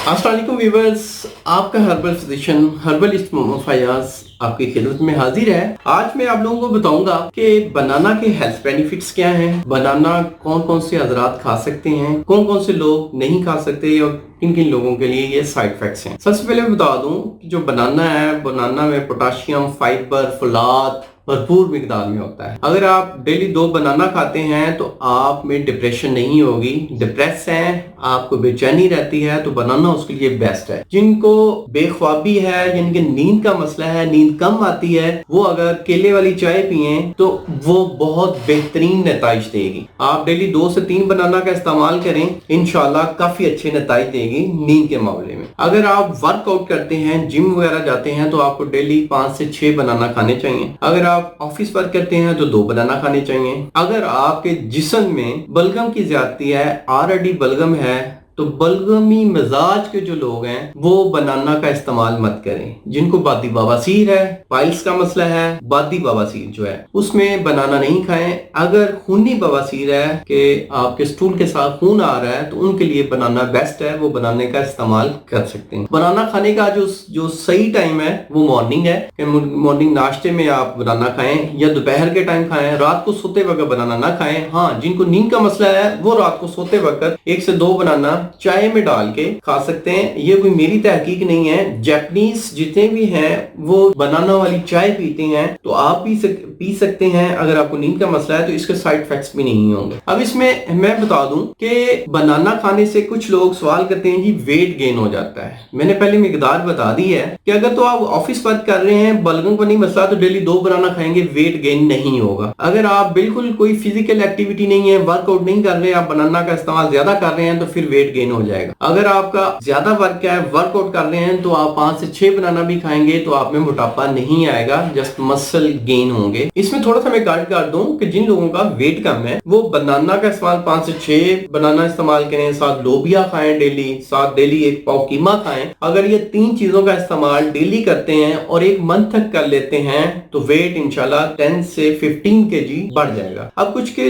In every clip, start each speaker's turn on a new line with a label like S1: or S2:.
S1: अस्सलाम वालेकुम व्यूअर्स, आपका herbal physician herbalist Mohammad Fayaz आपकी खिदमत में हाजिर है। आज मैं आप लोगों को बताऊंगा कि बनाना के हेल्थ बेनिफिट्स क्या हैं, बनाना कौन कौन से हजरात खा सकते हैं, कौन कौन से लोग नहीं खा सकते और किन किन लोगों के लिए ये साइड इफेक्ट्स हैं। सबसे पहले मैं बता दूं कि जो बनाना है, बनाना में पोटाशियम, फाइबर, फुलाद भरपूर मिकदार में होता है। अगर आप डेली 2 बनाना खाते हैं तो आप में डिप्रेशन नहीं होगी। डिप्रेस हैं, आपको बेचैनी रहती है तो बनाना उसके लिए बेस्ट है। जिनको बेख्वाबी है, जिनके नींद का मसला है, नींद कम आती है, वो अगर केले वाली चाय पिए तो वो बहुत बेहतरीन नताइज देगी। आप डेली 2 से 3 बनाना का इस्तेमाल करें, इंशाल्लाह काफी अच्छे नताइज देगी नींद के मामले में। अगर आप वर्कआउट करते हैं, जिम वगैरह जाते हैं तो आपको डेली 5 से 6 बनाना खाने चाहिए। अगर आप ऑफिस वर्क करते हैं तो 2 बनाना खाने चाहिए। अगर आपके जिस्म में बलगम की ज्यादती है, ऑलरेडी बलगम है, तो बलगमी मिजाज के जो लोग हैं वो बनाना का इस्तेमाल मत करें। जिनको बादी बवासीर है, पाइल्स का मसला है, बादी बवासीर जो है उसमें बनाना नहीं खाएं। अगर खूनी बवासीर है कि आपके स्टूल के साथ खून आ रहा है तो उनके लिए बनाना बेस्ट है, वो बनाने का इस्तेमाल कर सकते हैं। बनाना खाने का जो सही टाइम है वो मॉर्निंग है कि मॉर्निंग नाश्ते में आप बनाना खाएं या दोपहर के टाइम खाएं। रात को सोते वक्त बनाना ना खाएं। हाँ, जिनको नींद का मसला है वो रात को सोते वक्त 1 से 2 बनाना चाय में डाल के खा सकते हैं। ये कोई मेरी तहकीक नहीं है, जापानीज जितने भी हैं वो बनाना वाली चाय पीते हैं, तो आप भी पी सकते हैं। अगर आपको नींद का मसला है तो इसके साइड इफेक्ट्स भी नहीं होंगे। अब इसमें मैं बता दूं कि बनाना खाने से कुछ लोग सवाल करते हैं जी वेट गेन हो जाता है। मैंने पहले मिकदार बता दी है कि अगर तो आप ऑफिस वर्क कर रहे हैं, बलगम का नहीं मसला, तो डेली 2 बनाना खाएंगे, वेट गेन नहीं होगा। अगर आप बिल्कुल कोई फिजिकल एक्टिविटी नहीं है, वर्कआउट नहीं कर रहे, आप बनाना का इस्तेमाल ज्यादा कर रहे हैं तो फिर वेट गेन हो जाएगा। अगर आपका ज्यादा वर्क है, वर्कआउट कर रहे हैं, तो आप 5 से 6 बनाना भी खाएंगे तो आप में मोटापा नहीं आएगा, जस्ट मसल गेन होंगे। इसमें थोड़ा सा मैं गाइड कर दूं कि जिन लोगों का वेट कम है वो बनाना का इस्तेमाल 5 से 6 बनाना इस्तेमाल करें, साथ लोबिया खाएं डेली, साथ डेली 1 पाव कीमा खाएं। अगर ये 3 चीजों का इस्तेमाल डेली करते हैं और 1 मंथ तक कर लेते हैं तो वेट इंशाल्लाह 10 से 15 kg बढ़ जाएगा। अब कुछ के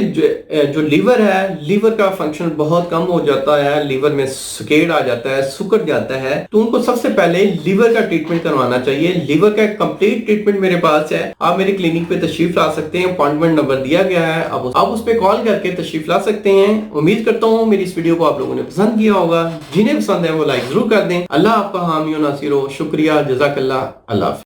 S1: जो लीवर है, लीवर का फंक्शन बहुत कम हो जाता है, लीवर में सुकेड़ आ जाता है, सुकड़ जाता है, तो उनको सबसे पहले लीवर का ट्रीटमेंट करवाना चाहिए। लीवर का कंप्लीट ट्रीटमेंट मेरे पास है, आप मेरे क्लिनिक पे तशरीफ ला सकते हैं, अपॉइंटमेंट नंबर दिया गया है, आप उस पर कॉल करके तशरीफ ला सकते हैं। उम्मीद करता हूँ मेरी इस वीडियो को आप लोगों ने पसंद किया होगा। जिन्हें पसंद है वो लाइक जरूर कर दें। अल्लाह आपका हामी और नासिर हो। शुक्रिया, जज़ाकल्लाह, अल्लाह।